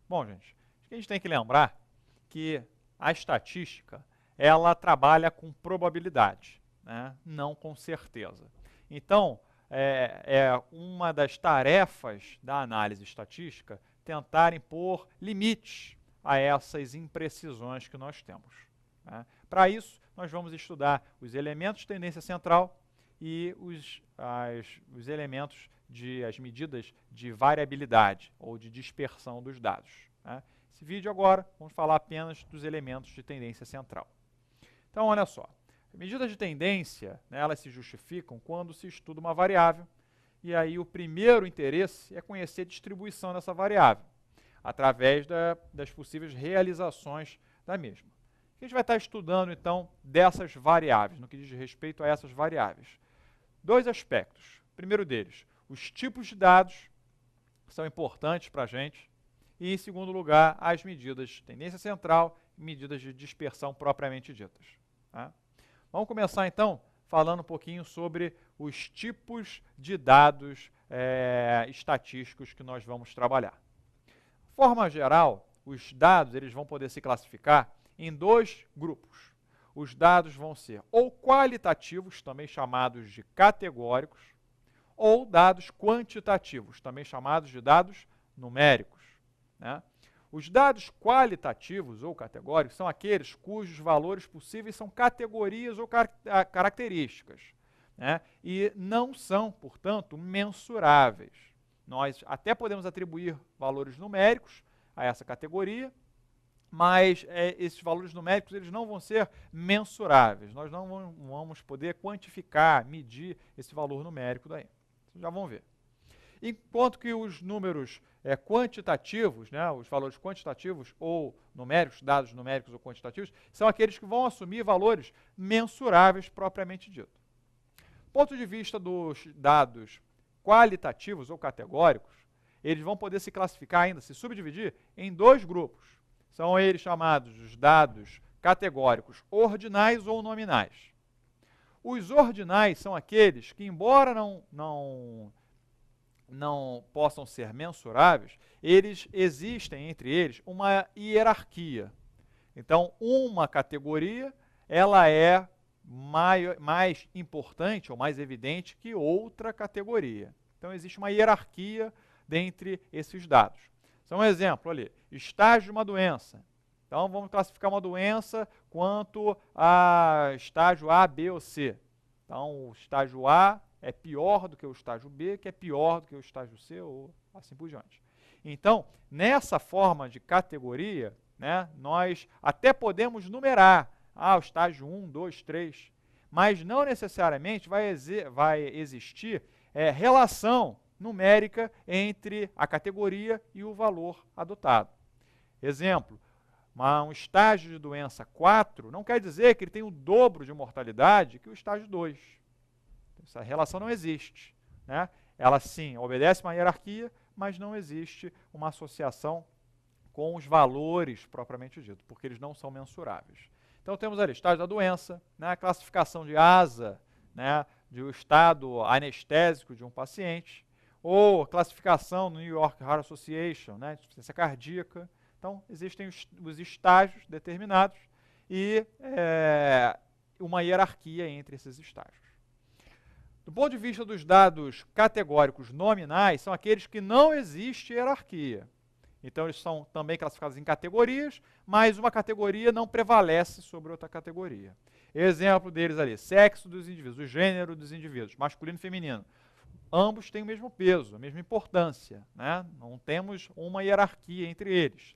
Bom, gente, acho que a gente tem que lembrar que a estatística, ela trabalha com probabilidade, né? Não com certeza. Então, é uma das tarefas da análise estatística tentar impor limites a essas imprecisões que nós temos, né? Para isso, nós vamos estudar os elementos de tendência central e os elementos as medidas de variabilidade ou de dispersão dos dados, né? Esse vídeo agora, vamos falar apenas dos elementos de tendência central. Então, olha só, medidas de tendência, né, elas se justificam quando se estuda uma variável, e aí o primeiro interesse é conhecer a distribuição dessa variável, através das possíveis realizações da mesma. A gente vai estar estudando, então, dessas variáveis, no que diz respeito a essas variáveis. Dois aspectos. O primeiro deles, os tipos de dados são importantes para a gente. E, em segundo lugar, as medidas de tendência central e medidas de dispersão propriamente ditas, tá? Vamos começar, então, falando um pouquinho sobre os tipos de dados estatísticos que nós vamos trabalhar. De forma geral, os dados eles vão poder se classificar em dois grupos. Os dados vão ser ou qualitativos, também chamados de categóricos, ou dados quantitativos, também chamados de dados numéricos, né? Os dados qualitativos ou categóricos são aqueles cujos valores possíveis são categorias ou características, né? E não são, portanto, mensuráveis. Nós até podemos atribuir valores numéricos a essa categoria, mas esses valores numéricos eles não vão ser mensuráveis. Nós não vamos poder quantificar, medir esse valor numérico daí. Vocês já vão ver. Enquanto que os números quantitativos, né, os valores quantitativos ou numéricos, dados numéricos ou quantitativos, são aqueles que vão assumir valores mensuráveis propriamente dito. Do ponto de vista dos dados qualitativos ou categóricos, eles vão poder se classificar ainda, se subdividir em dois grupos. São eles chamados os dados categóricos ordinais ou nominais. Os ordinais são aqueles que, embora não possam ser mensuráveis, eles existem entre eles uma hierarquia. Então, uma categoria ela é mais importante ou mais evidente que outra categoria. Então, existe uma hierarquia dentre esses dados. Então, um exemplo ali, estágio de uma doença. Então, vamos classificar uma doença quanto a estágio A, B ou C. Então, o estágio A é pior do que o estágio B, que é pior do que o estágio C, ou assim por diante. Então, nessa forma de categoria, né, nós até podemos numerar o estágio 1, 2, 3, mas não necessariamente vai existir relação numérica entre a categoria e o valor adotado. Exemplo, um estágio de doença 4 não quer dizer que ele tem o dobro de mortalidade que o estágio 2. Essa relação não existe, né? Ela sim obedece uma hierarquia, mas não existe uma associação com os valores propriamente dito, porque eles não são mensuráveis. Então temos ali estágio da doença, né, a classificação de ASA, né, do estado anestésico de um paciente, ou classificação no New York Heart Association, né, de insuficiência cardíaca. Então existem os estágios determinados e uma hierarquia entre esses estágios. Do ponto de vista dos dados categóricos nominais, são aqueles que não existe hierarquia. Então, eles são também classificados em categorias, mas uma categoria não prevalece sobre outra categoria. Exemplo deles ali, sexo dos indivíduos, o gênero dos indivíduos, masculino e feminino. Ambos têm o mesmo peso, a mesma importância, né? Não temos uma hierarquia entre eles.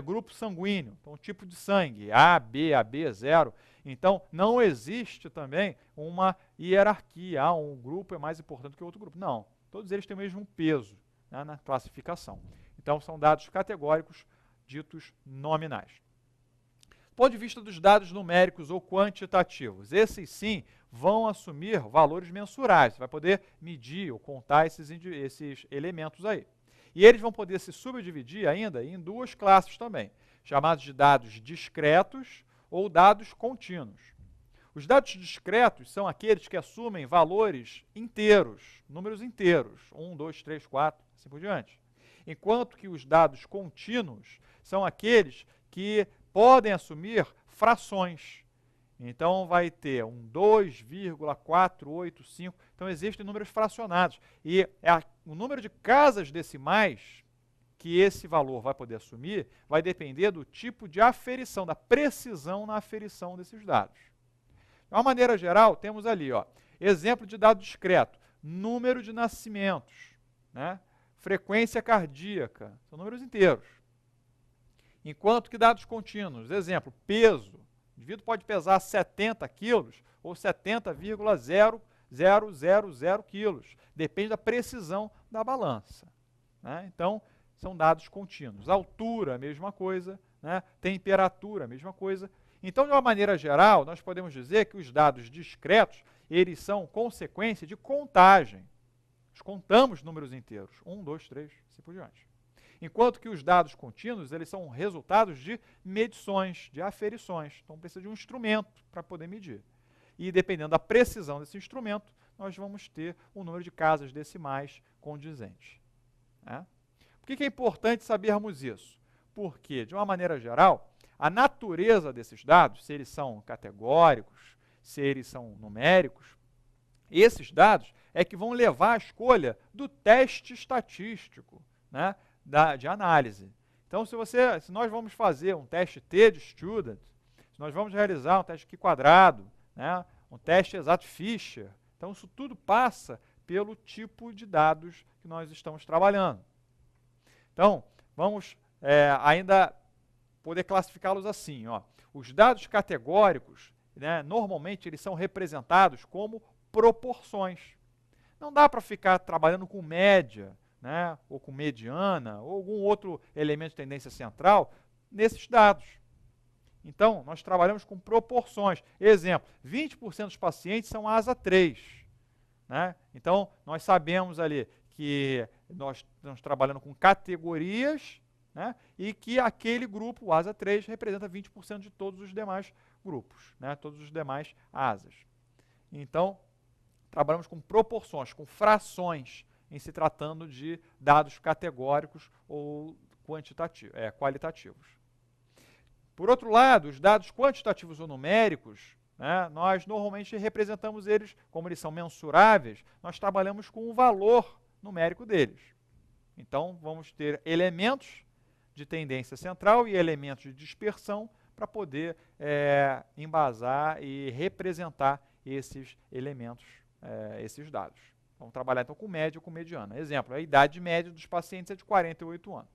Grupo sanguíneo, então tipo de sangue, A, B, AB, 0. Então, não existe também uma hierarquia, um grupo é mais importante que outro grupo. Não, todos eles têm o mesmo peso, né, na classificação. Então, são dados categóricos ditos nominais. Do ponto de vista dos dados numéricos ou quantitativos, esses sim vão assumir valores mensuráveis. Você vai poder medir ou contar esses elementos aí. E eles vão poder se subdividir ainda em duas classes também, chamados de dados discretos ou dados contínuos. Os dados discretos são aqueles que assumem valores inteiros, números inteiros, 1, 2, 3, 4, assim por diante. enquanto que os dados contínuos são aqueles que podem assumir frações. Então, vai ter um 2,485. Então, existem números fracionados. E o número de casas decimais que esse valor vai poder assumir vai depender do tipo de aferição, da precisão na aferição desses dados. De uma maneira geral, temos ali, exemplo de dado discreto, número de nascimentos, né? Frequência cardíaca, são números inteiros. Enquanto que dados contínuos, exemplo, peso, o indivíduo pode pesar 70 quilos ou 70,0000 quilos, depende da precisão da balança, né? Então, são dados contínuos. Altura, a mesma coisa, né? Temperatura, a mesma coisa. Então, de uma maneira geral, nós podemos dizer que os dados discretos, eles são consequência de contagem. Nós contamos números inteiros, 1, 2, 3, assim por diante. Enquanto que os dados contínuos, eles são resultados de medições, de aferições. Então, precisa de um instrumento para poder medir. E, dependendo da precisão desse instrumento, nós vamos ter um número de casas decimais condizente, né? Por que é importante sabermos isso? Porque, de uma maneira geral, a natureza desses dados, se eles são categóricos, se eles são numéricos, esses dados é que vão levar à escolha do teste estatístico, né, de análise. Então, se nós vamos fazer um teste T de student, se nós vamos realizar um teste Q², né, um teste exato Fisher, então isso tudo passa pelo tipo de dados que nós estamos trabalhando. Então, vamos ainda poder classificá-los assim. Os dados categóricos, né, normalmente, eles são representados como proporções. Não dá para ficar trabalhando com média, né, ou com mediana, ou algum outro elemento de tendência central nesses dados. Então, nós trabalhamos com proporções. Exemplo, 20% dos pacientes são asa 3. Né? Então, nós sabemos ali que nós estamos trabalhando com categorias, né, e que aquele grupo, o asa 3, representa 20% de todos os demais grupos, né, todos os demais asas. Então, trabalhamos com proporções, com frações, em se tratando de dados categóricos ou qualitativos. Por outro lado, os dados quantitativos ou numéricos, né, nós normalmente representamos eles, como eles são mensuráveis, nós trabalhamos com o valor numérico deles. Então, vamos ter elementos de tendência central e elementos de dispersão para poder embasar e representar esses elementos, esses dados. Vamos trabalhar então com média ou com mediana. Exemplo, a idade média dos pacientes é de 48 anos.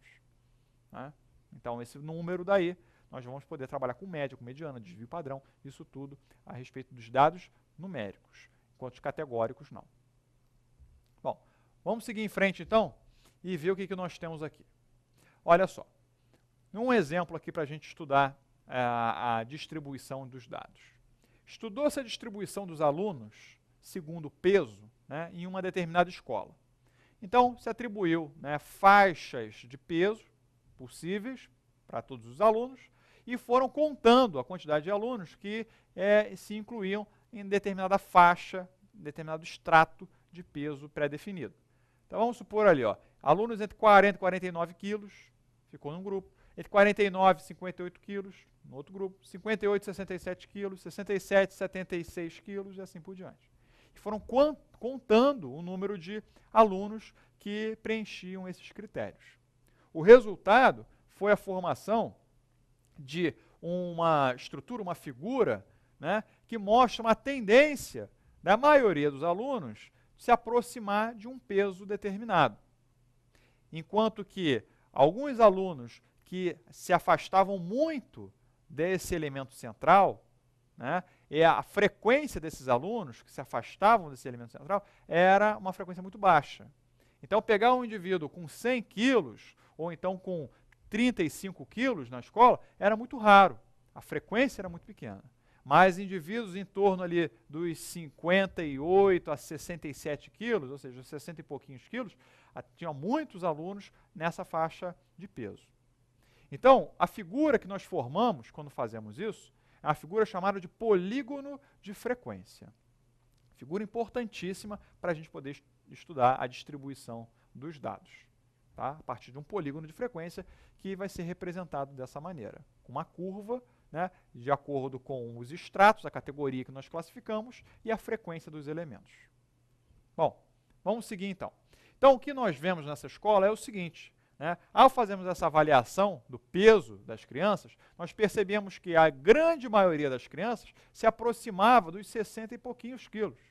Né? Então, esse número daí, nós vamos poder trabalhar com média, com mediana, desvio padrão, isso tudo a respeito dos dados numéricos, enquanto os categóricos não. Bom, vamos seguir em frente então e ver o que nós temos aqui. Olha só, um exemplo aqui para a gente estudar a distribuição dos dados. Estudou-se a distribuição dos alunos segundo peso, né, em uma determinada escola. Então, se atribuiu, né, faixas de peso possíveis para todos os alunos e foram contando a quantidade de alunos que se incluíam em determinada faixa, determinado extrato de peso pré-definido. Então, vamos supor ali, alunos entre 40 e 49 quilos, ficou num grupo, entre 49 e 58 quilos, no outro grupo, 58 e 67 quilos, 67 e 76 quilos e assim por diante. E foram contando o número de alunos que preenchiam esses critérios. O resultado foi a formação de uma estrutura, uma figura, né, que mostra uma tendência da maioria dos alunos se aproximar de um peso determinado. Enquanto que alguns alunos que se afastavam muito desse elemento central, né, e a frequência desses alunos que se afastavam desse elemento central era uma frequência muito baixa. Então, pegar um indivíduo com 100 quilos, ou então com 35 quilos na escola, era muito raro. A frequência era muito pequena. Mas indivíduos em torno ali dos 58 a 67 quilos, ou seja, 60 e pouquinhos quilos, tinha muitos alunos nessa faixa de peso. Então, a figura que nós formamos quando fazemos isso é uma figura chamada de polígono de frequência. Figura importantíssima para a gente poder estudar a distribuição dos dados. tá? A partir de um polígono de frequência que vai ser representado dessa maneira, com uma curva, né, de acordo com os estratos, a categoria que nós classificamos e a frequência dos elementos. Bom, vamos seguir então. Então, o que nós vemos nessa escola é o seguinte, né, ao fazermos essa avaliação do peso das crianças, nós percebemos que a grande maioria das crianças se aproximava dos 60 e pouquinhos quilos,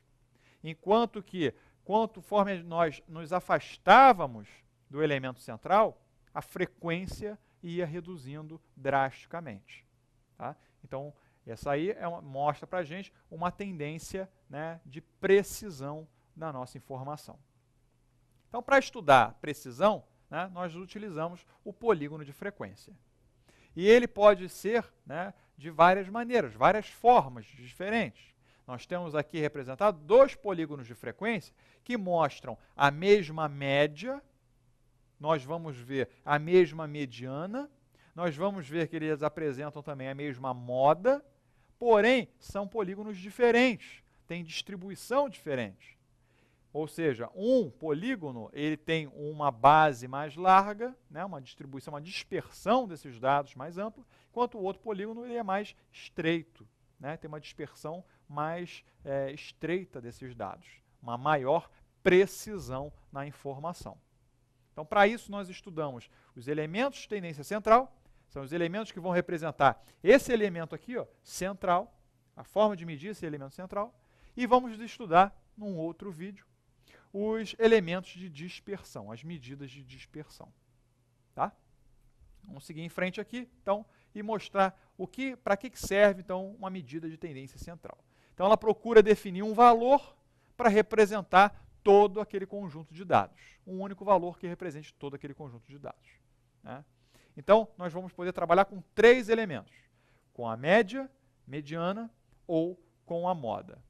enquanto que, conforme nós nos afastávamos do elemento central, a frequência ia reduzindo drasticamente. Tá? Então, essa aí mostra para a gente uma tendência, né, de precisão da nossa informação. Então, para estudar precisão, né, nós utilizamos o polígono de frequência. E ele pode ser, né, de várias maneiras, várias formas diferentes. Nós temos aqui representado 2 polígonos de frequência que mostram a mesma média, nós vamos ver a mesma mediana, nós vamos ver que eles apresentam também a mesma moda, porém, são polígonos diferentes, têm distribuição diferente. Ou seja, um polígono ele tem uma base mais larga, né, uma distribuição, uma dispersão desses dados mais ampla, enquanto o outro polígono ele é mais estreito, né, tem uma dispersão mais estreita desses dados, uma maior precisão na informação. Então, para isso, nós estudamos os elementos de tendência central, são os elementos que vão representar esse elemento aqui, ó, central, a forma de medir esse elemento central, e vamos estudar, num outro vídeo, os elementos de dispersão, as medidas de dispersão. Tá? Vamos seguir em frente aqui, então, e mostrar para que serve, então, uma medida de tendência central. Então, ela procura definir um valor para representar todo aquele conjunto de dados. Um único valor que represente todo aquele conjunto de dados. Né? Então, nós vamos poder trabalhar com 3 elementos, com a média, mediana ou com a moda.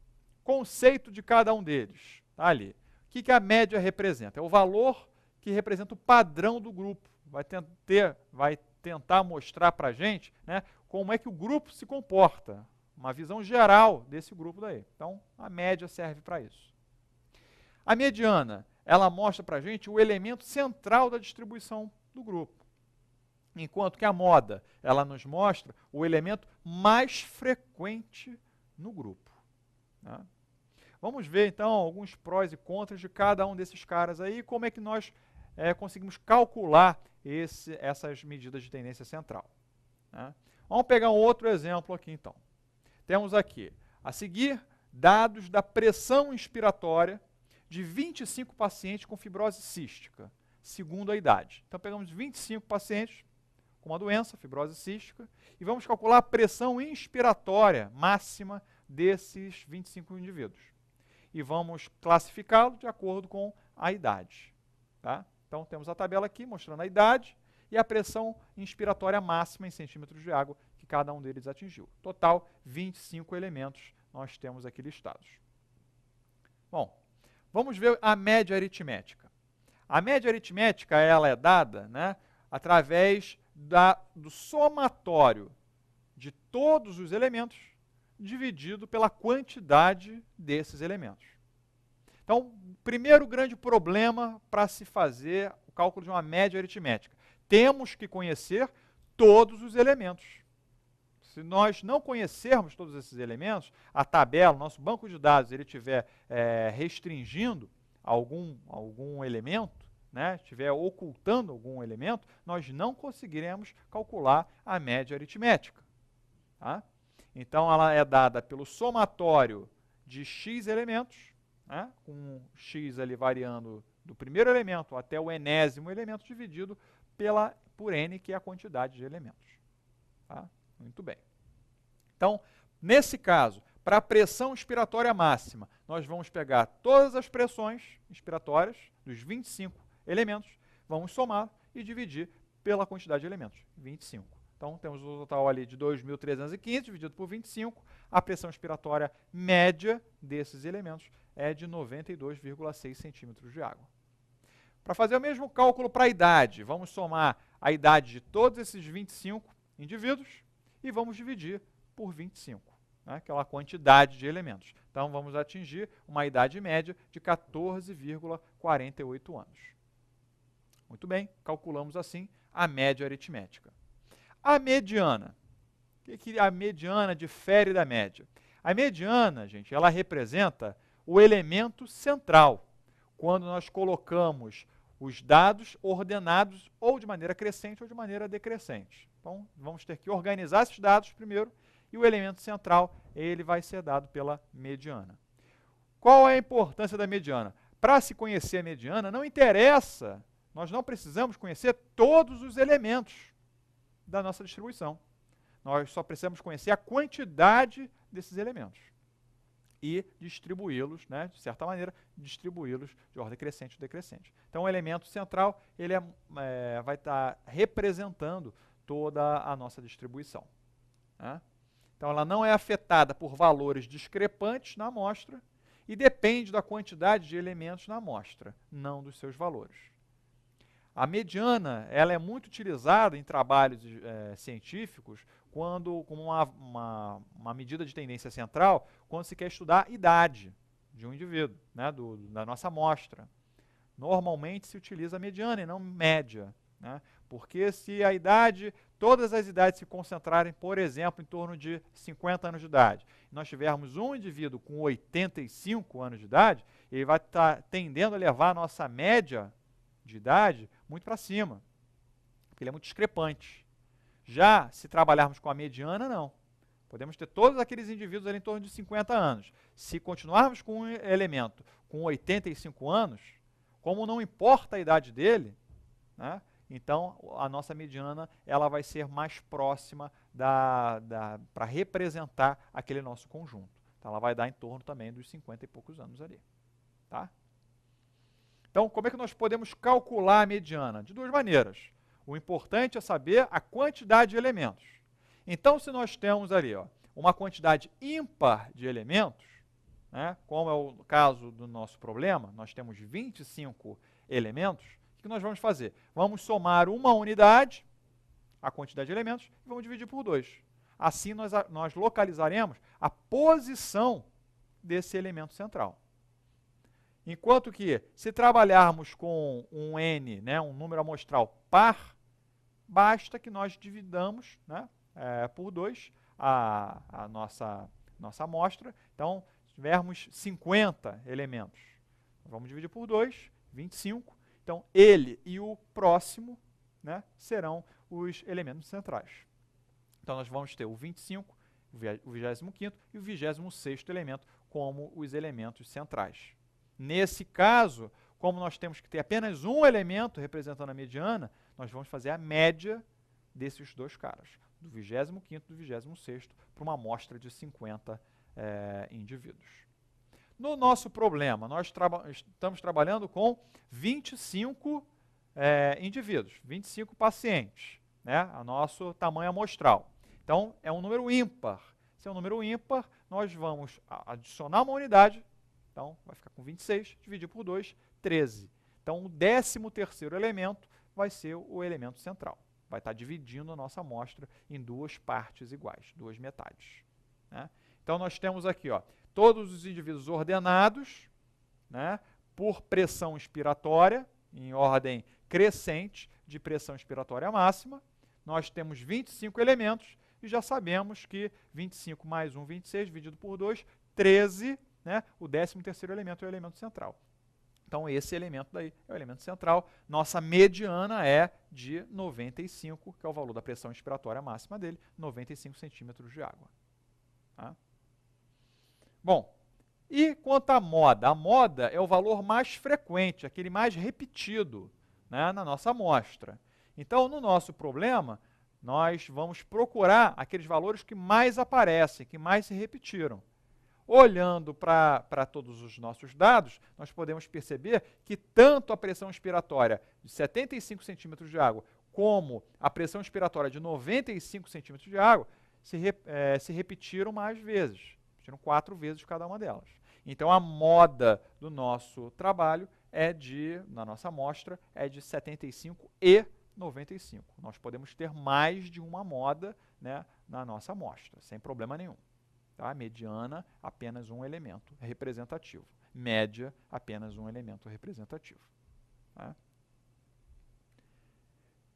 Conceito de cada um deles, tá ali. O que a média representa? É o valor que representa o padrão do grupo. Vai tentar mostrar para a gente, né, como é que o grupo se comporta, uma visão geral desse grupo daí. Então, a média serve para isso. A mediana, ela mostra para a gente o elemento central da distribuição do grupo. Enquanto que a moda, ela nos mostra o elemento mais frequente no grupo. Né? Vamos ver, então, alguns prós e contras de cada um desses caras aí, como é que nós conseguimos calcular essas medidas de tendência central. Né? Vamos pegar um outro exemplo aqui, então. Temos aqui, a seguir, dados da pressão inspiratória de 25 pacientes com fibrose cística, segundo a idade. Então, pegamos 25 pacientes com uma doença, fibrose cística, e vamos calcular a pressão inspiratória máxima desses 25 indivíduos. E vamos classificá-lo de acordo com a idade. Tá? Então, temos a tabela aqui mostrando a idade e a pressão inspiratória máxima em centímetros de água que cada um deles atingiu. Total, 25 elementos nós temos aqui listados. Bom, vamos ver a média aritmética. A média aritmética ela é dada, né, através do somatório de todos os elementos dividido pela quantidade desses elementos. Então, primeiro grande problema para se fazer o cálculo de uma média aritmética. Temos que conhecer todos os elementos. Se nós não conhecermos todos esses elementos, a tabela, nosso banco de dados, ele estiver restringindo algum elemento, né, estiver ocultando algum elemento, nós não conseguiremos calcular a média aritmética. Tá? Então, ela é dada pelo somatório de x elementos, né, com x ali variando do primeiro elemento até o enésimo elemento, dividido por n, que é a quantidade de elementos. Tá? Muito bem. Então, nesse caso, para a pressão inspiratória máxima, nós vamos pegar todas as pressões inspiratórias dos 25 elementos, vamos somar e dividir pela quantidade de elementos, 25. Então, temos o total ali de 2.315 dividido por 25. A pressão inspiratória média desses elementos é de 92,6 centímetros de água. Para fazer o mesmo cálculo para a idade, vamos somar a idade de todos esses 25 indivíduos e vamos dividir por 25, né, aquela quantidade de elementos. Então, vamos atingir uma idade média de 14,48 anos. Muito bem, calculamos assim a média aritmética. A mediana. O que a mediana difere da média? A mediana, gente, ela representa o elemento central, quando nós colocamos os dados ordenados ou de maneira crescente ou de maneira decrescente. Então, vamos ter que organizar esses dados primeiro, e o elemento central, ele vai ser dado pela mediana. Qual é a importância da mediana? Para se conhecer a mediana, não interessa, nós não precisamos conhecer todos os elementos da nossa distribuição. Nós só precisamos conhecer a quantidade desses elementos e distribuí-los, né, de certa maneira, distribuí-los de ordem crescente ou decrescente. Então, o elemento central ele vai estar representando toda a nossa distribuição, né? Então, ela não é afetada por valores discrepantes na amostra e depende da quantidade de elementos na amostra, não dos seus valores. A mediana ela é muito utilizada em trabalhos científicos como uma medida de tendência central, quando se quer estudar a idade de um indivíduo, né, da nossa amostra. Normalmente se utiliza a mediana e não média, né, porque se todas as idades se concentrarem, por exemplo, em torno de 50 anos de idade, e nós tivermos um indivíduo com 85 anos de idade, ele vai estar tendendo a levar a nossa média de idade muito para cima, porque ele é muito discrepante. Já se trabalharmos com a mediana, não. Podemos ter todos aqueles indivíduos ali em torno de 50 anos. Se continuarmos com um elemento com 85 anos, como não importa a idade dele, né, então a nossa mediana ela vai ser mais próxima para representar aquele nosso conjunto. Então ela vai dar em torno também dos 50 e poucos anos ali. Tá? Então, como é que nós podemos calcular a mediana? De duas maneiras. O importante é saber a quantidade de elementos. Então, se nós temos ali uma quantidade ímpar de elementos, né, como é o caso do nosso problema, nós temos 25 elementos, o que nós vamos fazer? Vamos somar uma unidade, a quantidade de elementos, e vamos dividir por 2. Assim, nós localizaremos a posição desse elemento central. Enquanto que, se trabalharmos com um N, né, um número amostral par, basta que nós dividamos, né, por 2 a nossa amostra. Então, se tivermos 50 elementos, vamos dividir por 2, 25. Então, ele e o próximo, né, serão os elementos centrais. Então, nós vamos ter o 25, o 25º e o 26º elemento como os elementos centrais. Nesse caso, como nós temos que ter apenas um elemento representando a mediana, nós vamos fazer a média desses dois caras, do 25º e do 26º, para uma amostra de 50 indivíduos. No nosso problema, nós estamos trabalhando com 25 indivíduos, 25 pacientes, né, a nosso tamanho amostral. Então, é um número ímpar. Se é um número ímpar, nós vamos adicionar uma unidade. Então, vai ficar com 26, dividir por 2, 13. Então, o 13º elemento vai ser o elemento central. Vai estar dividindo a nossa amostra em duas partes iguais, duas metades, né? Então, nós temos aqui todos os indivíduos ordenados, né, por pressão inspiratória, em ordem crescente de pressão inspiratória máxima. Nós temos 25 elementos e já sabemos que 25 mais 1, 26, dividido por 2, 13, né? O 13º elemento é o elemento central. Então, esse elemento daí é o elemento central. Nossa mediana é de 95, que é o valor da pressão inspiratória máxima dele, 95 centímetros de água. Tá? Bom, e quanto à moda? A moda é o valor mais frequente, aquele mais repetido, né, na nossa amostra. Então, no nosso problema, nós vamos procurar aqueles valores que mais aparecem, que mais se repetiram. Olhando para todos os nossos dados, nós podemos perceber que tanto a pressão inspiratória de 75 centímetros de água como a pressão inspiratória de 95 centímetros de água se repetiram mais vezes. Repetiram 4 vezes cada uma delas. Então, a moda do nosso trabalho na nossa amostra, é de 75 e 95. Nós podemos ter mais de uma moda, né, na nossa amostra, sem problema nenhum. Tá? Mediana, apenas um elemento representativo. Média, apenas um elemento representativo. Tá?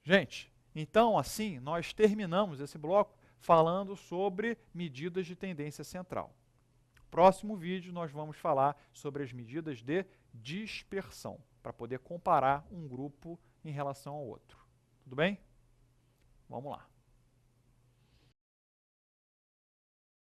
Gente, então assim nós terminamos esse bloco falando sobre medidas de tendência central. Próximo vídeo nós vamos falar sobre as medidas de dispersão, para poder comparar um grupo em relação ao outro. Tudo bem? Vamos lá.